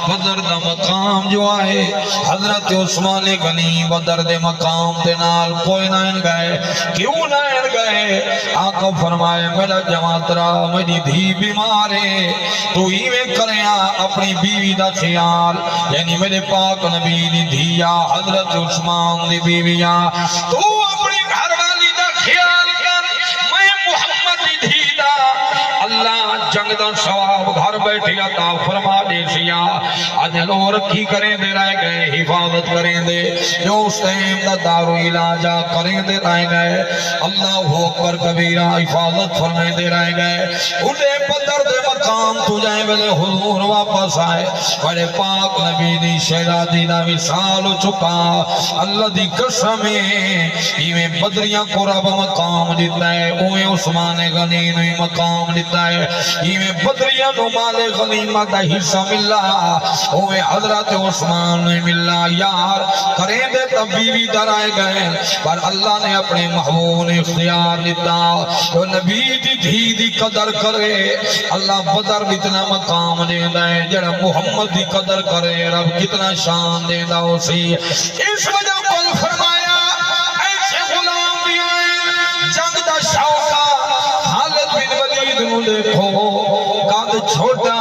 بدر دا مقام جو آئے حضرت عثمان غنی بدر دے مقام دے نال کوئی نہ گئے کیوں نہ گئے آقا فرمائے میرا جماعترا میری دھی بیمار ہے تو ہی میں کریا اپنی بیوی دا خیال یعنی میرے پاک نبی دی دھیا حضرت عثمان دی بیویا تو اپنی گھر والی دا خیال کر میں محمد دی دھی دا اللہ جنگ دا ثواب گھر بیٹھی عطا فرما دے سیا آج لوگ رکھی کریں دے رہ گئے حفاظت کریں دے جو اس ٹائم دا دارو علاجہ کریں دے رہ گئے اللہ اکبر کبیرہ حفاظت فرمائے دے رہ گئے انہیں بدر دے مقام تو جائیں بلے حضور واپس آئے بڑے پاک نبی دی شہزادی دا وصال ہو چکا اللہ دی قسمیں ایویں بدریاں کو رب مقام دیتا ہے اویں عثمان غنی نے مقام دیتا ہے ایویں بدریاں نو مال غنیمت دا حصہ ملا اویں حضرت عثمان نے ملا یار کریں دے تب بیوی درائے گئے پر اللہ نے اپنے محبوب نے اختیار دیتا جو نبی دی دھی دی قدر کرے اللہ بدر اتنا مقام دیندہ ہے جڑا محمد دی قدر کرے رب کتنا شان دیندہ ہو سی اس وجہ پر فرمایا ایسے غلام بھی آئے جنگ دا شوقہ خالد بن ولید نو دیکھو قد چھوٹا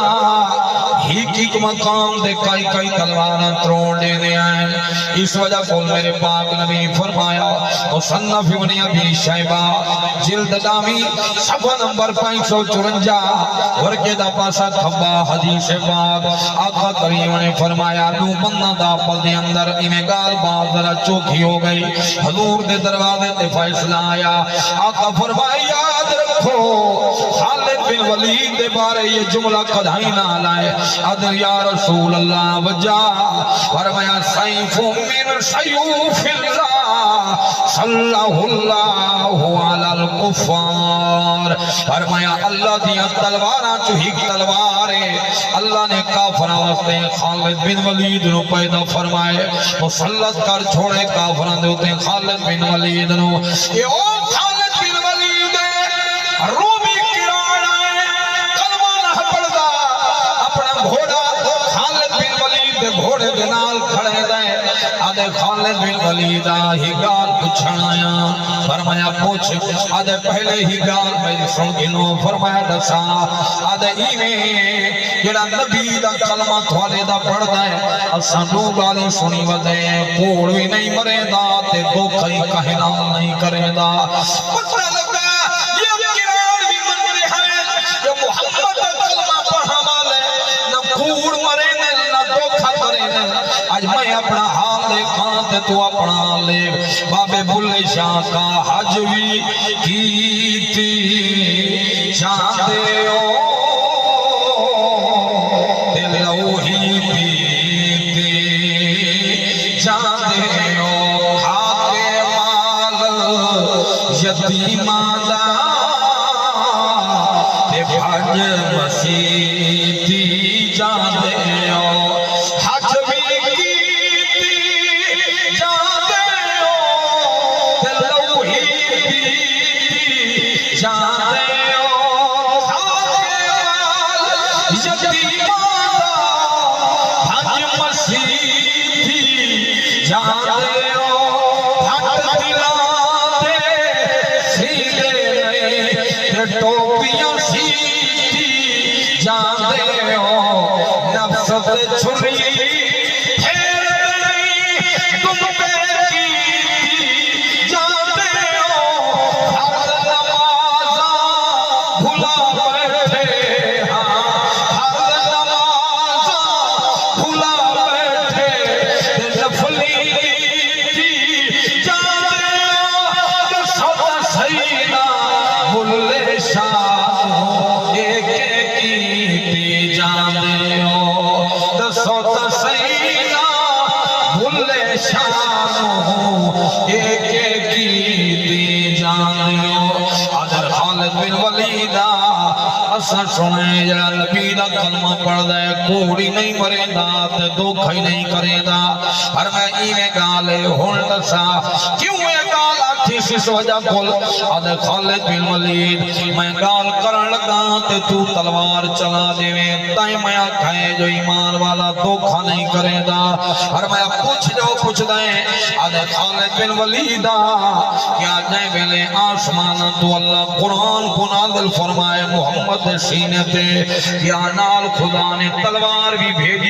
ہی کی مقام دے کئی کئی تلواریں ترون دینے آئیں اس وجہ کو میرے پاک نبی فرمایا مصنف ابن ابی شیبہ جلد دامی صفحہ نمبر 554 ورکے دا پاسا کھبا حدیث پاک آقا کریم نے فرمایا نو بندہ دا پل دے اندر انہیں گال باز ذرا چوکھی ہو گئی حضور دے دروازے تے فیصلہ آیا آقا فرمایا یاد رکھو خالد بن ولید دے بارے یہ جملہ قدھائی نہ لائے ادر یا رسول اللہ وجہ فرمایا سیف من سیوف اللہ صلی اللہ علی الکفار فرمایا اللہ دیا تلوارہ چوہی تلوارے اللہ نے کافرہ واسطے خالد بن ولید نو پیدا فرمائے مسلط کر چھوڑے کافرہ دیتے خالد بن ولید نو یہ او خالد بن ولید رومی کران آئے کلمہ نہ پڑھدا اپنا گھوڑا خالد بن ولید گھوڑے دنال کھڑے دے آدھے خالد بن ولید ہی گال پچھڑایا فرمایا پوچھ آدھے پہلے ہی گال میری سن گنو فرمایا دسا آدھے اینے جڑا نبی دا کلمہ تھوالے دا پڑھ دائے اسانو گالی سنی ودے کوڑ بھی نہیں مرے دا تے دو کئی کہنا نہیں کرے دا پتہ لگا یہ کرار بھی من رہے ہیں جو محمد دا کلمہ پڑھا مالے نہ کوڑ مرے نہ دھوکھا کرے آج میں اپنا حال دیکھاں تے تو اپنا حال دیکھ بابے بلے شاہ کا حج بھی کیتی چاہتے ہو دلوہی پیتے چاہتے ہو کھاتے مال یتیمہ دا تے بھج مسیتی چاہتے ہو حج بھی کیتی چاہتے ہو دلوہی پیتی چاہتے ہو کھاتے مال یتیمہ جاندے ہو بھٹ دلاتے سیدھے رہے ٹوپیاں سیدھی جاندے ہو نفس تے چھری پھیر نہیں تم پہ کی جاندے ہو ہر نمازاں بھلا بیٹھے ہر نمازاں بھلا سنے جڑا نبی دا کلمہ پڑھ دے کوڑی نہیں مرے دا تے دھوکھا ہی نہیں کرے دا پر میں ایویں گالے ہن دسا کیوں اے گالا تھی شش وجہ کھول اد خالد بن ولید میں گال کرن لگا تے تو تلوار چلا دے تائیں میں کھائے جو ایمان والا دھوکھا نہیں کرے دا اور میں پوچھ جو پوچھ دیں اد خالد بن ولیدہ کیا جائے ویلے آسمان تو اللہ قرآن کو نازل فرمائے محمد سینے تے کیا نال خدا نے تلوار بھی بھیجی